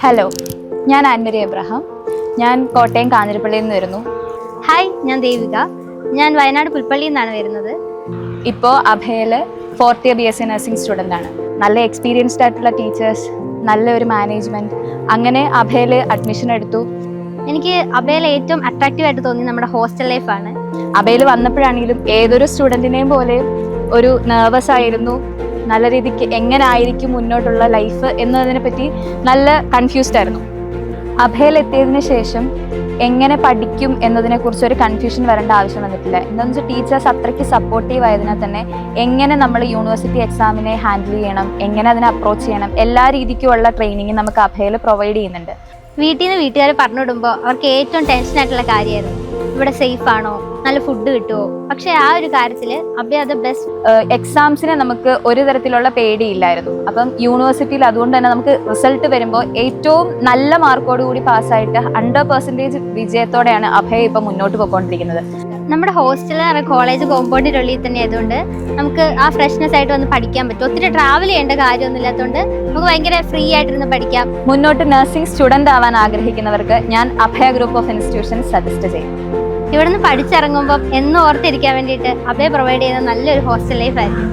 Hello, ഞാൻ Annmary Abraham. ഞാൻ കോട്ടയം കാഞ്ഞിരപ്പള്ളിയിൽ നിന്ന് വരുന്നു. ഹായ്, ഞാൻ ദേവിക. ഞാൻ വയനാട് പുൽപ്പള്ളിയിൽ നിന്നാണ് വരുന്നത്. ഇപ്പോൾ അഭയയിൽ 4th year BSc nursing student ആണ്. നല്ല എക്സ്പീരിയൻസ്ഡ് ആയിട്ടുള്ള ടീച്ചേഴ്സ്, നല്ലൊരു മാനേജ്മെൻറ്റ്, അങ്ങനെ അഭയയിൽ അഡ്മിഷൻ എടുത്തു. എനിക്ക് അഭയയിൽ ഏറ്റവും അട്രാക്റ്റീവ് ആയിട്ട് തോന്നി നമ്മുടെ ഹോസ്റ്റൽ ലൈഫാണ്. അഭയയിൽ വന്നപ്പോഴാണെങ്കിലും ഏതൊരു സ്റ്റുഡൻറ്റിനെയും പോലെ ഒരു നെർവസ് ആയിരുന്നു. നല്ല രീതിക്ക് എങ്ങനെ ആയിരിക്കും മുന്നോട്ടുള്ള ലൈഫ് എന്നതിനെ പറ്റി നല്ല കൺഫ്യൂസ്ഡ് ആയിരുന്നു. അഭയയിൽ എത്തിയതിന് ശേഷം എങ്ങനെ പഠിക്കും എന്നതിനെക്കുറിച്ച് ഒരു കൺഫ്യൂഷൻ വരേണ്ട ആവശ്യം വന്നിട്ടില്ല. എന്താണെന്ന് വെച്ചാൽ ടീച്ചേഴ്സ് അത്രയ്ക്ക് സപ്പോർട്ടീവ് ആയതിനാൽ തന്നെ എങ്ങനെ നമ്മൾ യൂണിവേഴ്സിറ്റി എക്സാമിനെ ഹാൻഡിൽ ചെയ്യണം, എങ്ങനെ അതിനെ അപ്രോച്ച് ചെയ്യണം, എല്ലാ രീതിക്കുമുള്ള ട്രെയിനിങ് നമുക്ക് അഭയയിൽ പ്രൊവൈഡ് ചെയ്യുന്നുണ്ട്. വീട്ടിൽ നിന്ന് വീട്ടുകാർ പറഞ്ഞു വിടുമ്പോൾ അവർക്ക് ഏറ്റവും ടെൻഷനായിട്ടുള്ള കാര്യമായിരുന്നു, ഇവിടെ സേഫ് ആണോ, നല്ല ഫുഡ് കിട്ടുമോ. പക്ഷെ ആ ഒരു കാര്യത്തിൽ അഭയ അത് ബെസ്റ്റ്. എക്സാംസിന് നമുക്ക് ഒരു തരത്തിലുള്ള പേടിയില്ലായിരുന്നു. അപ്പം യൂണിവേഴ്സിറ്റിയിൽ അതുകൊണ്ട് തന്നെ നമുക്ക് റിസൾട്ട് വരുമ്പോൾ ഏറ്റവും നല്ല മാർക്കോടുകൂടി പാസ്സായിട്ട് 100% വിജയത്തോടെയാണ് അഭയ ഇപ്പം മുന്നോട്ട് പോയിക്കൊണ്ടിരിക്കുന്നത്. നമ്മുടെ ഹോസ്റ്റൽ കോളേജ് കോമ്പൗണ്ടിനുള്ളിൽ തന്നെ ആയതുകൊണ്ട് നമുക്ക് ആ ഫ്രഷ്നെസ് ആയിട്ട് വന്ന് പഠിക്കാൻ പറ്റും. ഒത്തിരി ട്രാവൽ ചെയ്യേണ്ട കാര്യമൊന്നും ഇല്ലാത്തതുകൊണ്ട് നമുക്ക് ഭയങ്കര ഫ്രീ ആയിട്ടിരുന്ന് പഠിക്കാം. മുന്നോട്ട് നഴ്സിംഗ് സ്റ്റുഡൻ്റ് ആവാൻ ആഗ്രഹിക്കുന്നവർക്ക് ഞാൻ അഭയ ഗ്രൂപ്പ് ഓഫ് ഇൻസ്റ്റിറ്റ്യൂഷൻസ് സജസ്റ്റ് ചെയ്യും. ഇവിടുന്ന് പഠിച്ചിറങ്ങുമ്പോൾ എന്നും ഓർത്തിരിക്കാൻ വേണ്ടിയിട്ട് അഭയ പ്രൊവൈഡ് ചെയ്യുന്ന നല്ലൊരു ഹോസ്റ്റൽ ലൈഫ് ആയിരിക്കും.